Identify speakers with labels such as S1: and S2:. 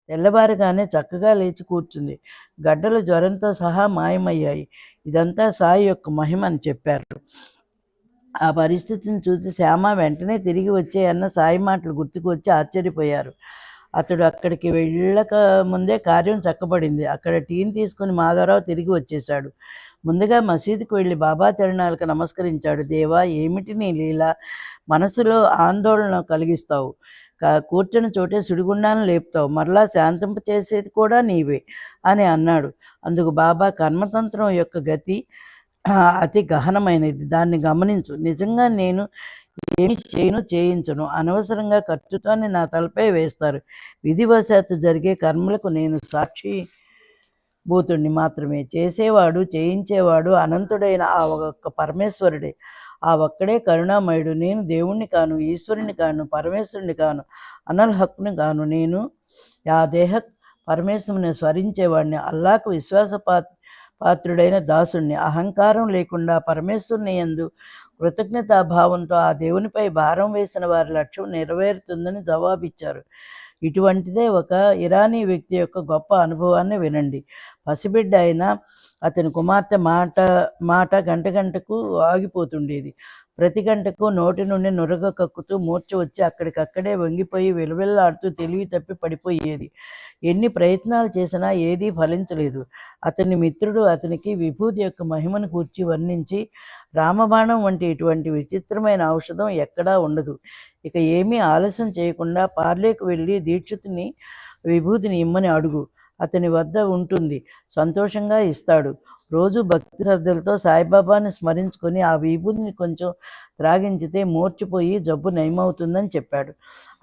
S1: తెల్లవారుగానే చక్కగా లేచి కూర్చుంది. గడ్డలు జ్వరంతో సహా మాయమయ్యాయి. ఇదంతా సాయి యొక్క మహిమ అని చెప్పారు. ఆ పరిస్థితిని చూసి శ్యామ వెంటనే తిరిగి వచ్చేయన్న సాయి మాటలు గుర్తుకు వచ్చి ఆశ్చర్యపోయారు. అతడు అక్కడికి వెళ్ళక ముందే కార్యం చక్కబడింది. అక్కడ టీని తీసుకుని మాధవరావు తిరిగి వచ్చేశాడు. ముందుగా మసీదుకు వెళ్ళి బాబా చరణాలకు నమస్కరించాడు. దేవా, ఏమిటి నీ లీల? మనసులో ఆందోళన కలిగిస్తావు, కూర్చుని చోటే సుడిగుండాలను లేపుతావు, మరలా శాంతింప చేసేది కూడా నీవే అని అన్నాడు. అందుకు బాబా, కర్మతంత్రం యొక్క గతి అతి గహనమైనది, దాన్ని గమనించు. నిజంగా నేను ఏమి చేయించను. అనవసరంగా ఖర్చుతోనే నా తలపై వేస్తారు. విధివశాత్తు జరిగే కర్మలకు నేను సాక్షి భూతుణ్ణి మాత్రమే. చేసేవాడు చేయించేవాడు అనంతుడైన ఆ ఒక్క పరమేశ్వరుడే. ఆ ఒక్కడే కరుణామయుడు. నేను దేవుణ్ణి కాను, ఈశ్వరుని కాను, పరమేశ్వరుని కాను, అనల్హక్కుని కాను. నేను ఆ దేహ పరమేశ్వరుని స్మరించేవాడిని, అల్లాకు పాత్రుడైన దాసుణ్ణి. అహంకారం లేకుండా పరమేశ్వరుని యందు కృతజ్ఞతాభావంతో ఆ దేవునిపై భారం వేసిన వారి లక్ష్యం నెరవేరుతుందని జవాబిచ్చారు. ఇటువంటిదే ఒక ఇరానీ వ్యక్తి యొక్క గొప్ప అనుభవాన్ని వినండి. పసిబిడ్డ అయినా అతని కుమార్తె మాట గంట గంటకు ఆగిపోతుండేది. ప్రతి గంటకు నోటి నుండి నురగ కక్కుతూ మూర్ఛ వచ్చి అక్కడికక్కడే వంగిపోయి విలవిల్లాడుతూ తెలివి తప్పి పడిపోయేది. ఎన్ని ప్రయత్నాలు చేసినా ఏదీ ఫలించలేదు. అతని మిత్రుడు అతనికి విభూతి యొక్క మహిమను కూర్చి వర్ణించి, రామబాణం వంటి ఇటువంటి విచిత్రమైన ఔషధం ఎక్కడా ఉండదు. ఇక ఏమీ ఆలస్యం చేయకుండా పార్లేకు వెళ్ళి దీక్షితుని విభూతిని ఇమ్మని అడుగు, అతని వద్ద ఉంటుంది, సంతోషంగా ఇస్తాడు. రోజు భక్తి శ్రద్ధలతో సాయిబాబాని స్మరించుకొని ఆ విభూతిని కొంచెం త్రాగించితే మూర్చిపోయి జబ్బు నయమవుతుందని చెప్పాడు.